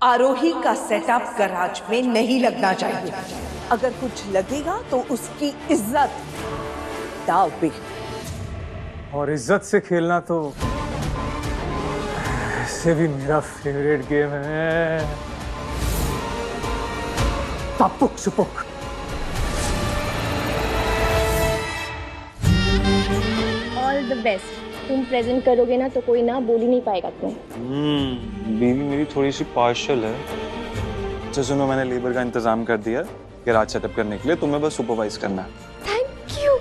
आरोही का setup garage में नहीं लगना चाहिए। अगर कुछ लगेगा तो उसकी इज्जत दाव पे। और इज्जत से खेलना तो ऐसे भी मेरा फेवरेट गेम है। तपुक छुपुक। All the best. तुम प्रेजेंट करोगे ना तो कोई ना बोल ही नहीं पाएगा तुम्हें। बीवी मेरी थोड़ी सी पार्शल है। अच्छा सुनो, मैंने लेबर का इंतजाम कर दिया गैराज सेटअप करने के लिए, तुम्हें बस सुपरवाइज करना है। Thank you.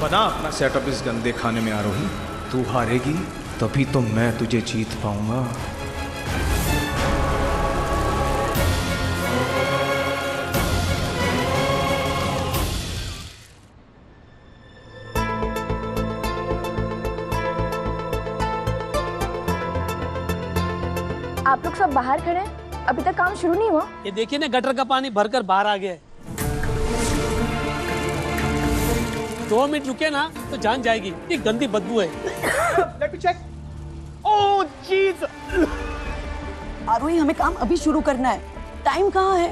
बना अपना सेटअप इस गंदे खाने में आरोही। तू हारेगी तभी तो मैं तुझे जीत पाऊंगा। आप लोग सब बाहर खड़े हैं, अभी तक काम शुरू नहीं हुआ। ये देखिए ना, गटर का पानी भरकर बाहर आ गया है। 2 मिनट रुके ना तो जान जाएगी, ये गंदी बदबू है। Let me check. ओह जीज। आरोही, हमें काम अभी शुरू करना है, टाइम कहाँ है?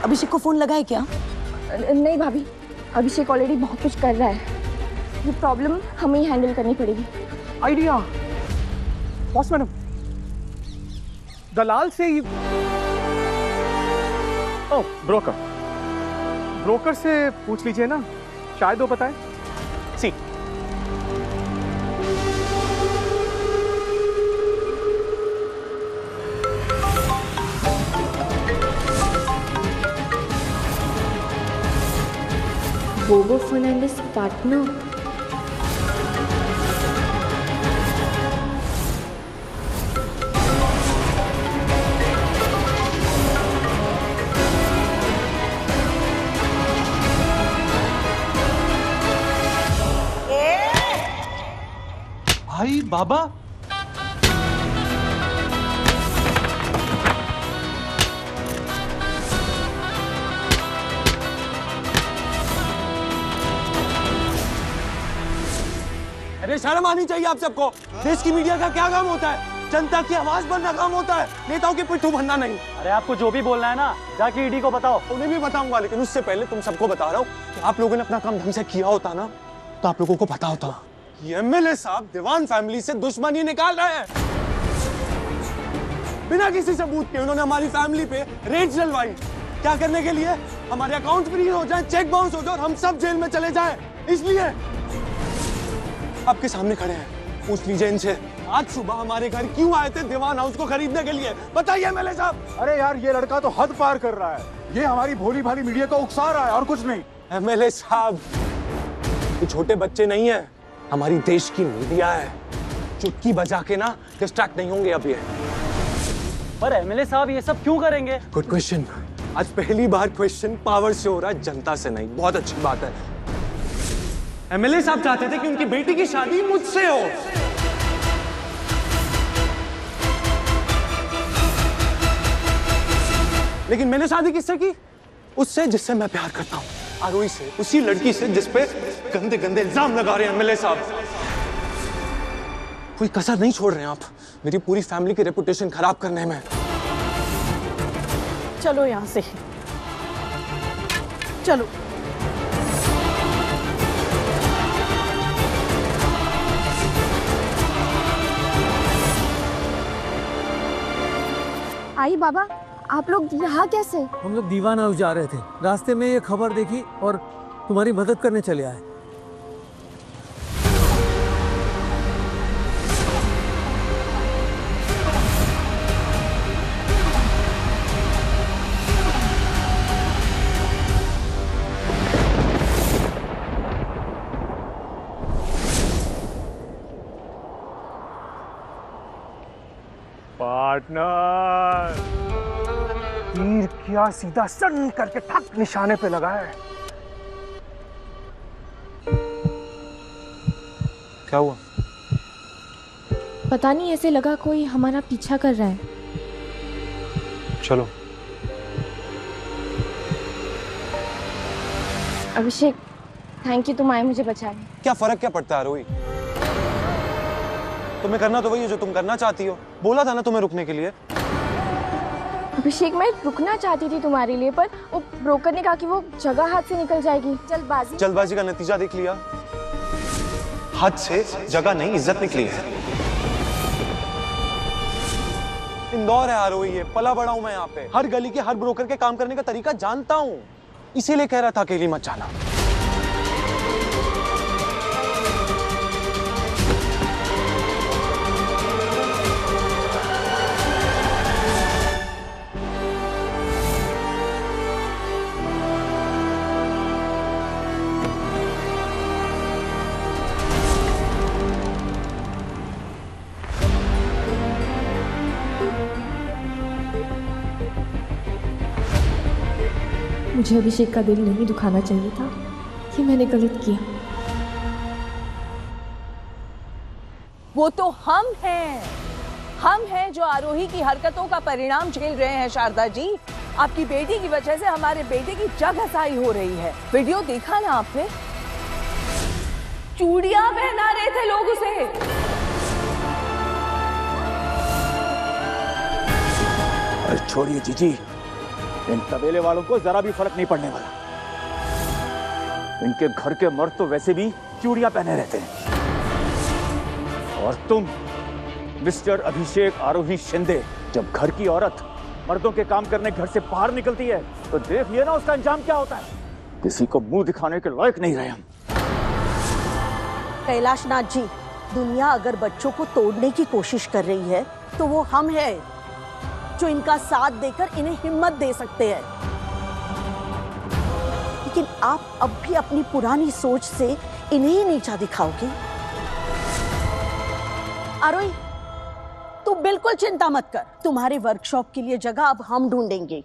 अभिषेक को फोन लगाए क्या? नहीं भाभी, अभिषेक ऑलरेडी बहुत कुछ कर रहा है। ये प्रॉब्लम हमें ही हैंडल करनी पड़ेगी। आइडिया। बॉस मैडम, दलाल से ही। ओह, ब्रोकर से पूछ लीजिए ना, शायद वो बताए। सी। बोबो फर्नांडिस पार्टनर। भाई बाबा, अरे शर्म आनी चाहिए आप सबको। देश की मीडिया का क्या काम होता है? जनता की आवाज बनना काम होता है, नेताओं की पिट्ठू बनना नहीं। अरे आपको जो भी बोलना है ना, जाके ईडी को बताओ। उन्हें भी बताऊंगा, लेकिन उससे पहले तुम सबको बता रहा हूँ कि आप लोगों ने अपना काम ढंग से किया होता ना तो आप लोगों को पता होता। ये एमएलए साहब दीवान फैमिली से दुश्मनी निकाल रहे हैं। बिना किसी सबूत के उन्होंने हमारी फैमिली पे रेड चलवाई। क्या करने के लिए? हमारे अकाउंट फ्रीज हो जाए, चेक बाउंस हो जाए और हम सब जेल में चले जाएं। इसलिए आपके सामने खड़े हैं, पूछ लीजिए इनसे आज सुबह हमारे घर क्यों आए थे दीवान हाउस को खरीदने के लिए। बताइए एमएलए साहब। अरे यार, ये लड़का तो हद पार कर रहा है। ये हमारी भोली भाली मीडिया को उकसा रहा है और कुछ नहीं। एमएलए साहब, ये छोटे बच्चे नहीं है, हमारी देश की मीडिया है। चुटकी बजा के ना डिस्ट्रैक्ट नहीं होंगे अब ये। पर एमएलए साहब ये सब क्यों करेंगे? Good question. आज पहली बार क्वेश्चन पावर से हो रहा है, जनता से नहीं। बहुत अच्छी बात है। एमएलए साहब चाहते थे कि उनकी बेटी की शादी मुझसे हो। लेकिन मैंने शादी किससे की? उससे जिससे मैं प्यार करता हूँ, आरोही से, उसी लड़की से जिस पे गंदे गंदे इल्जाम लगा रहे हैं एमएलए साहब। कोई कसर नहीं छोड़ रहे हैं आप मेरी पूरी फैमिली की रेपुटेशन खराब करने में। चलो यहाँ से, चलो। आई बाबा, आप लोग यहाँ कैसे? हम लोग दीवान हाउस जा रहे थे, रास्ते में ये खबर देखी और तुम्हारी मदद करने चले आए। पार्टनर, तीर क्या सीधा सन करके ठक निशाने पे लगा है। क्या हुआ? पता नहीं, ऐसे लगा कोई हमारा पीछा कर रहा है। चलो। अभिषेक, थैंक यू, तुम आए मुझे बचाने। क्या फर्क क्या पड़ता है आरोही? तुम्हें करना तो वही है जो तुम करना चाहती हो। बोला था ना तुम्हें रुकने के लिए। अभिषेक, मैं रुकना चाहती थी तुम्हारे लिए, पर वो ब्रोकर ने कहा कि वो जगह हाथ से निकल जाएगी। जल्दबाजी का नतीजा देख लिया। हाथ से जगह नहीं, इज्जत निकली है। इंदौर है आरोही, है पला बड़ा हूं मैं यहाँ पे। हर गली के हर ब्रोकर के काम करने का तरीका जानता हूँ, इसीलिए कह रहा था अकेली मत जाना। मुझे अभिषेक का दिल नहीं दुखाना चाहिए था, कि मैंने गलत किया। वो तो हम हैं जो आरोही की हरकतों का परिणाम झेल रहे हैं। शारदा जी, आपकी बेटी की वजह से हमारे बेटे की जगहसाई हो रही है। वीडियो देखा ना आपने? चूड़ियां पहना रहे थे लोग उसे। अरे छोड़िए जीजी, इन तबेले वालों को जरा भी फर्क नहीं पड़ने वाला। इनके घर के मर्द तो वैसे भी चूड़ियां पहने रहते हैं, और तुम मिस्टर अभिषेक आरोही शिंदे, जब घर की औरत मर्दों के काम करने घर से बाहर निकलती है तो देख लिया ना उसका अंजाम क्या होता है। किसी को मुंह दिखाने के लायक नहीं रहे हम। कैलाशनाथ जी, दुनिया अगर बच्चों को तोड़ने की कोशिश कर रही है तो वो हम हैं जो इनका साथ देकर इन्हें हिम्मत दे सकते हैं। लेकिन आप अब भी अपनी पुरानी सोच से इन्हें ही नीचा दिखाओगे। आरोही, तू बिल्कुल चिंता मत कर। तुम्हारे वर्कशॉप के लिए जगह अब हम ढूंढेंगे,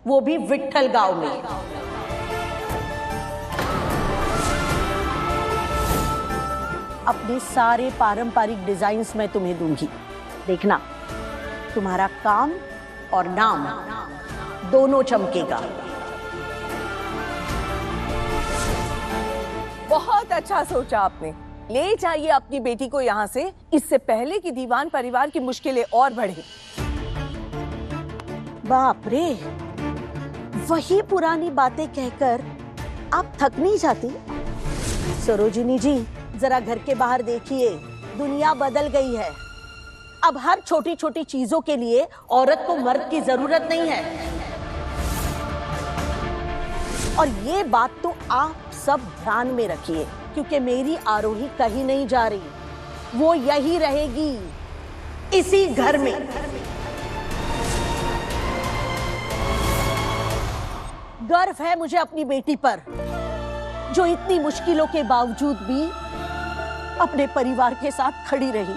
वो भी विट्ठल गांव में। अपने सारे पारंपरिक डिजाइन्स मैं तुम्हें दूंगी। देखना, तुम्हारा काम और नाम दोनों चमकेगा। बहुत अच्छा सोचा आपने। ले जाइए अपनी बेटी को यहाँ से, इससे पहले कि दीवान परिवार की मुश्किलें और बढ़े। बाप रे, वही पुरानी बातें कहकर आप थक नहीं जाती? सरोजिनी जी, जरा घर के बाहर देखिए, दुनिया बदल गई है। अब हर छोटी छोटी चीजों के लिए औरत को मर्द की जरूरत नहीं है। और ये बात तो आप सब ध्यान में रखिए, क्योंकि मेरी आरोही कहीं नहीं जा रही, वो यही रहेगी, इसी घर में। गर्व है मुझे अपनी बेटी पर, जो इतनी मुश्किलों के बावजूद भी अपने परिवार के साथ खड़ी रही।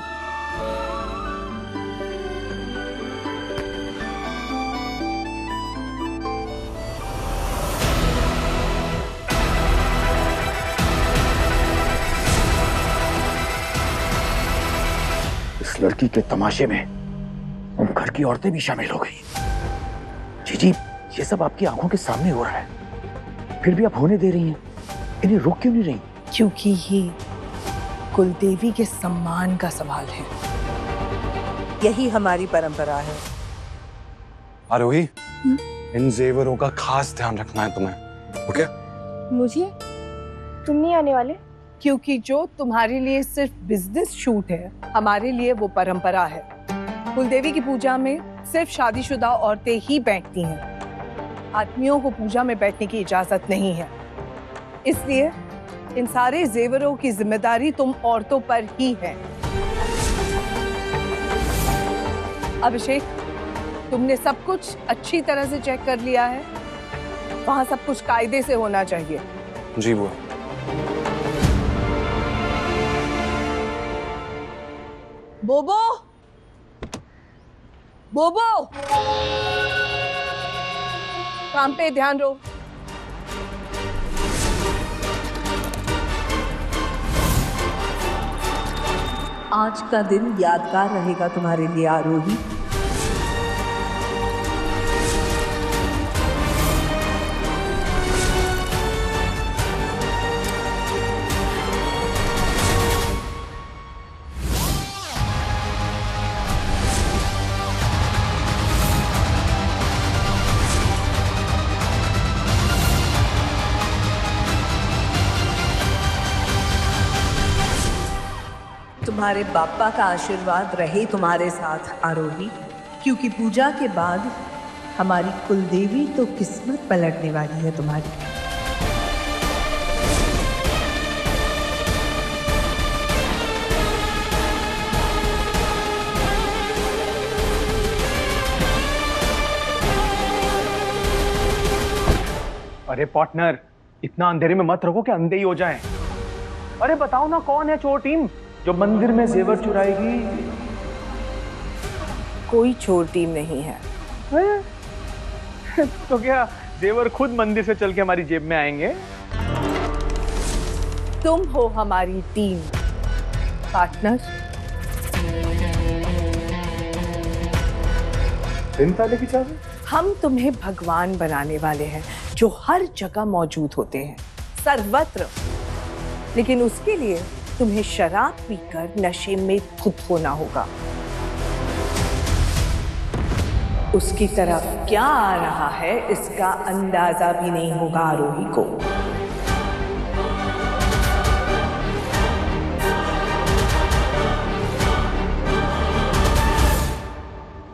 इस लड़की के तमाशे में उन घर की औरतें भी शामिल हो गई। जीजी, ये सब आपकी आंखों के सामने हो रहा है, फिर भी आप होने दे रही हैं। इन्हें रोक क्यों नहीं रही? क्योंकि ये कुलदेवी के सम्मान का सवाल है। यही हमारी परंपरा है। आरोही, इन जेवरों का खास ध्यान रखना है तुम्हें, ओके? मुझे? तुम नहीं आने वाले? क्योंकि जो तुम्हारे लिए सिर्फ बिजनेस शूट है, हमारे लिए वो परंपरा है। कुलदेवी की पूजा में सिर्फ शादीशुदा औरतें ही बैठती हैं। आदमियों को पूजा में बैठने की इजाजत नहीं है। इसलिए इन सारे जेवरों की जिम्मेदारी तुम औरतों पर ही है। अभिषेक, तुमने सब कुछ अच्छी तरह से चेक कर लिया है? वहां सब कुछ कायदे से होना चाहिए। जी बुआ। बोबो, बोबो, काम पे ध्यान दो। आज का दिन यादगार रहेगा तुम्हारे लिए आरोही। तुम्हारे बापा का आशीर्वाद रहे तुम्हारे साथ आरोही, क्योंकि पूजा के बाद हमारी कुलदेवी तो किस्मत पलटने वाली है तुम्हारी। अरे पार्टनर, इतना अंधेरे में मत रखो कि अंधे ही हो जाएं। अरे बताओ ना, कौन है चोर टीम जो मंदिर में जेवर चुराएगी? कोई चोर टीम नहीं है। तो क्या जेवर खुद मंदिर से चल के हमारी जेब में आएंगे? तुम हो हमारी टीम पार्टनर। दिन ताले की चाबी? हम तुम्हें भगवान बनाने वाले हैं जो हर जगह मौजूद होते हैं, सर्वत्र। लेकिन उसके लिए तुम्हें शराब पीकर नशे में धुत होना होगा। उसकी तरफ क्या आ रहा है इसका अंदाजा भी नहीं होगा आरोही को।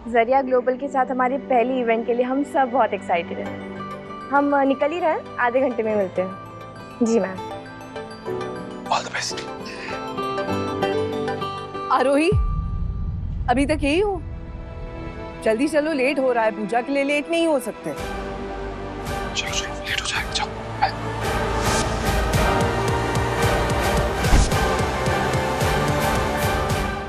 जरिया ग्लोबल के साथ हमारे पहली इवेंट के लिए हम सब बहुत एक्साइटेड हैं। हम निकल ही रहे हैं, आधे घंटे में मिलते हैं। जी ma'am. All the best. Aarohi, अभी तक यही हो? जल्दी चलो, लेट हो रहा है। पूजा के लिए लेट नहीं हो सकते। चलो लेट हो जाएगा।